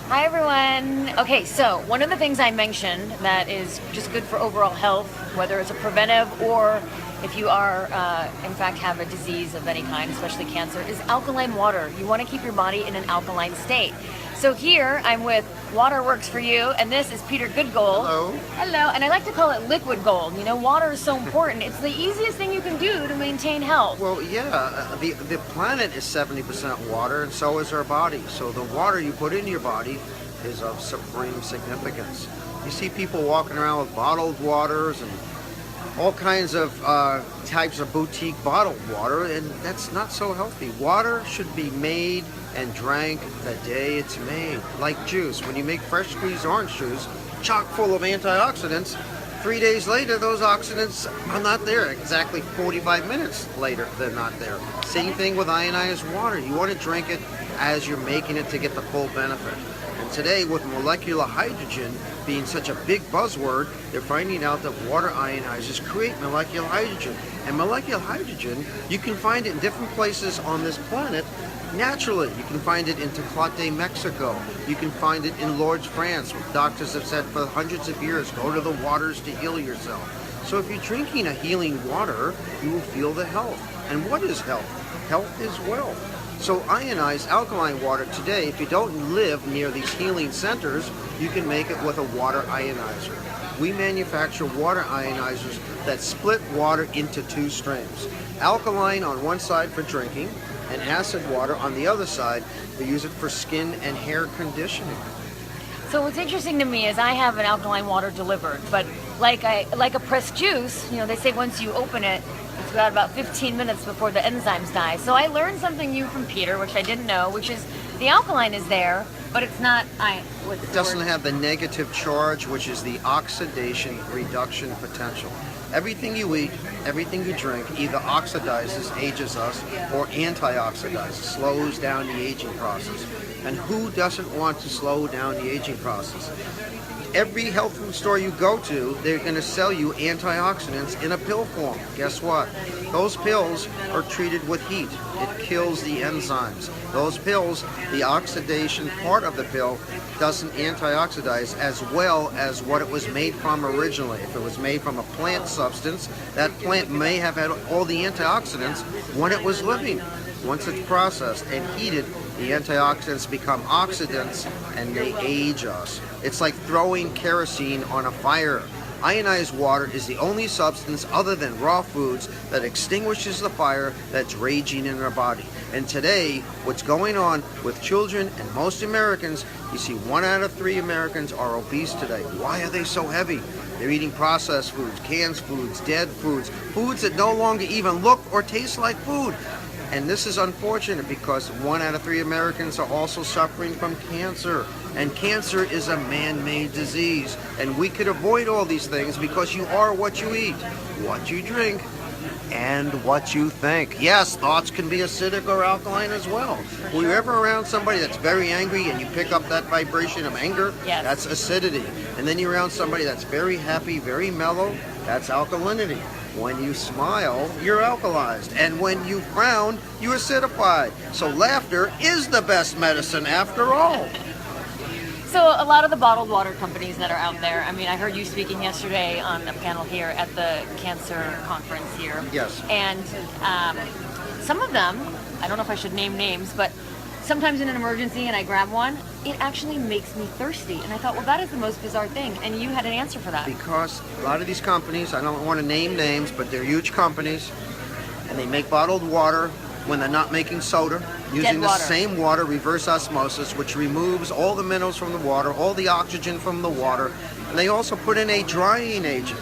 Hi everyone. Okay, so one of the things I mentioned that is just good for overall health, whether it's a preventive or if you are, in fact, have a disease of any kind, especially cancer, is alkaline water. You want to keep your body in an alkaline state. So here I'm with WaterWorks4U, and this is Peter Goodgold. Hello. Hello, and I like to call it liquid gold. You know, water is so important. It's the easiest thing you can do to maintain health. Well, yeah, the planet is 70% water, and so is our body. So the water you put into your body is of supreme significance. You see people walking around with bottled waters and all kinds of types of boutique bottled water, and that's not so healthy. Water should be made and drank the day it's made, like juice. When you make fresh squeezed orange juice, chock full of antioxidants, 3 days later those oxidants are not there. Exactly 45 minutes later they're not there. Same thing with ionized water. You want to drink it as you're making it to get the full benefit. And today, with molecular hydrogen being such a big buzzword, they're finding out that water ionizers create molecular hydrogen. And molecular hydrogen, you can find it in different places on this planet naturally. You can find it in Tecate, Mexico. You can find it in Lourdes, France, where doctors have said for hundreds of years, go to the waters to heal yourself. So if you're drinking a healing water, you will feel the health. And what is health? Health is wealth. So ionized alkaline water today, if you don't live near these healing centers, you can make it with a water ionizer. We manufacture water ionizers that split water into two streams. Alkaline on one side for drinking, and acid water on the other side. They use it for skin and hair conditioning. So what's interesting to me is I have an alkaline water delivered, but like a pressed juice, you know, they say once you open it, it's got about 15 minutes before the enzymes die. So I learned something new from Peter, which I didn't know, which is the alkaline is there, but it's not It doesn't have the negative charge, which is the oxidation reduction potential. Everything you eat, everything you drink either oxidizes, ages us, or antioxidizes, slows down the aging process. And who doesn't want to slow down the aging process? Every health food store you go to, they're going to sell you antioxidants in a pill form. Guess what? Those pills are treated with heat. It kills the enzymes. Those pills, the oxidation part of the pill, doesn't antioxidize as well as what it was made from originally. If it was made from a plant substance, that plant may have had all the antioxidants when it was living. Once it's processed and heated, the antioxidants become oxidants and they age us. It's like throwing kerosene on a fire. Ionized water is the only substance other than raw foods that extinguishes the fire that's raging in our body. And today, what's going on with children and most Americans, you see 1 out of 3 Americans are obese today. Why are they so heavy? They're eating processed foods, canned foods, dead foods, foods that no longer even look or taste like food. And this is unfortunate because 1 out of 3 Americans are also suffering from cancer. And cancer is a man-made disease. And we could avoid all these things because you are what you eat, what you drink, and what you think. Yes, thoughts can be acidic or alkaline as well. Were you ever around somebody that's very angry and you pick up that vibration of anger? Yes. That's acidity. And then you're around somebody that's very happy, very mellow, that's alkalinity. When you smile, you're alkalized. And when you frown, you're acidified. So laughter is the best medicine after all. So a lot of the bottled water companies that are out there, I mean, I heard you speaking yesterday on a panel here at the cancer conference here. Yes. And some of them, I don't know if I should name names, but sometimes in an emergency and I grab one, it actually makes me thirsty. And I thought, well, that is the most bizarre thing. And you had an answer for that. Because a lot of these companies, I don't want to name names, but they're huge companies, and they make bottled water when they're not making soda, using the same water, reverse osmosis, which removes all the minerals from the water, all the oxygen from the water. And they also put in a drying agent,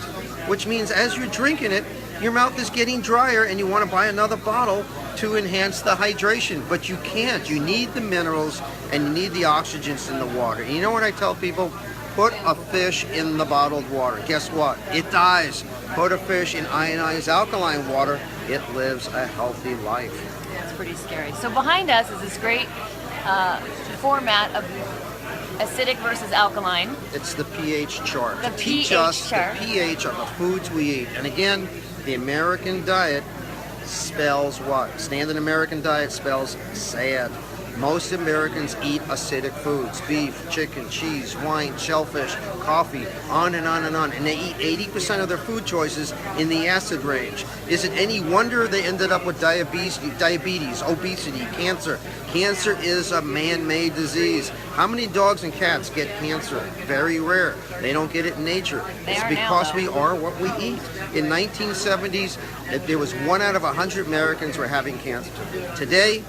which means as you're drinking it, your mouth is getting drier and you want to buy another bottle to enhance the hydration, but you can't. You need the minerals and you need the oxygens in the water. And you know what I tell people? Put a fish in the bottled water. Guess what? It dies. Put a fish in ionized alkaline water. It lives a healthy life. That's pretty scary. So behind us is this great format of acidic versus alkaline. It's the pH chart. The to teach pH us chart. the pH of the foods we eat. And again, the American diet spells what? Standard American diet spells sad. Most Americans eat acidic foods: beef, chicken, cheese, wine, shellfish, coffee, on and on and on. And they eat 80% of their food choices in the acid range. Is it any wonder they ended up with diabetes, obesity, cancer? Cancer is a man-made disease. How many dogs and cats get cancer? Very rare. They don't get it in nature. It's because we are what we eat. In 1970s, there was 1 out of 100 Americans were having cancer. Today,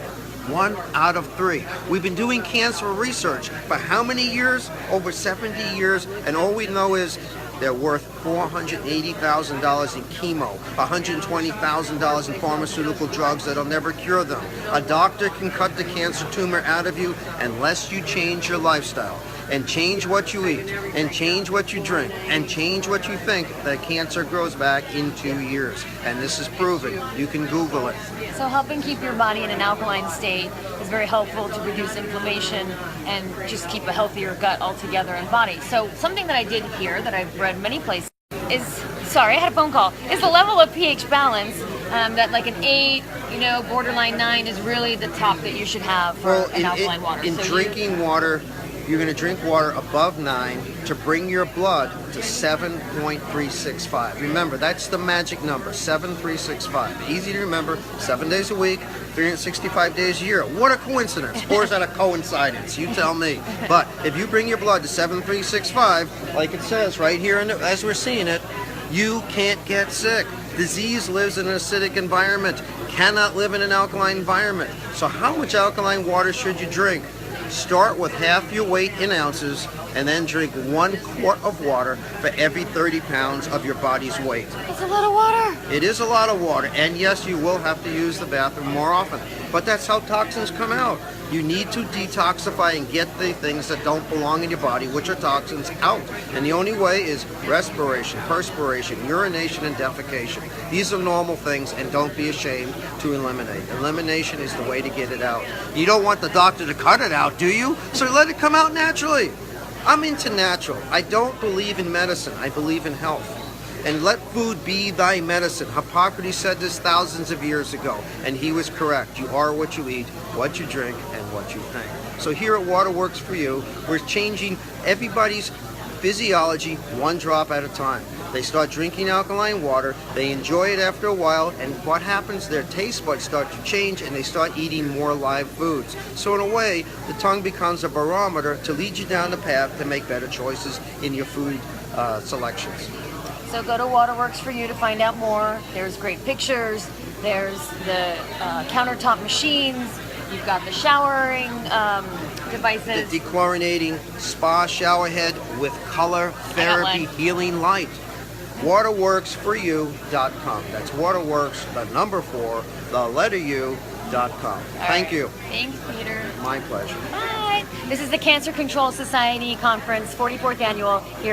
1 out of 3. We've been doing cancer research for how many years? Over 70 years, and all we know is they're worth $480,000 in chemo, $120,000 in pharmaceutical drugs that'll never cure them. A doctor can cut the cancer tumor out of you unless you change your lifestyle and change what you eat and change what you drink and change what you think. That cancer grows back in 2 years, and this is proven. You can Google it. So helping keep your body in an alkaline state is very helpful to reduce inflammation and just keep a healthier gut altogether and body. So something that I did hear that I've read many places is, sorry, I had a phone call, is the level of pH balance, that like an 8, borderline 9 is really the top that you should have for an alkaline water. In drinking water, you're going to drink water above 9 to bring your blood to 7.365. Remember, that's the magic number, 7.365. Easy to remember, 7 days a week, 365 days a year. What a coincidence. Or is that a coincidence? You tell me. But if you bring your blood to 7.365, like it says right here, as we're seeing it, you can't get sick. Disease lives in an acidic environment, cannot live in an alkaline environment. So how much alkaline water should you drink? Start with half your weight in ounces and then drink 1 quart of water for every 30 pounds of your body's weight. It's a lot of water. It is a lot of water, and yes, you will have to use the bathroom more often, but that's how toxins come out. You need to detoxify and get the things that don't belong in your body, which are toxins, out. And the only way is respiration, perspiration, urination, and defecation. These are normal things, and don't be ashamed to eliminate. Elimination is the way to get it out. You don't want the doctor to cut it out, do you? So let it come out naturally. I'm into natural. I don't believe in medicine. I believe in health. And let food be thy medicine. Hippocrates said this thousands of years ago, and he was correct. You are what you eat, what you drink, and what you think. So here at WaterWorks4U, we're changing everybody's physiology 1 drop at a time. They start drinking alkaline water, they enjoy it after a while, and what happens, their taste buds start to change and they start eating more live foods. So in a way, the tongue becomes a barometer to lead you down the path to make better choices in your food selections. So go to WaterWorks4U to find out more. There's great pictures, there's the countertop machines, you've got the showering devices. The dechlorinating spa shower head with color therapy healing light. WaterWorks4U.com. That's WaterWorks, the number 4, the letter U.com. Thank you. Thanks, Peter. My pleasure. Bye. This is the Cancer Control Society Conference, 44th annual here.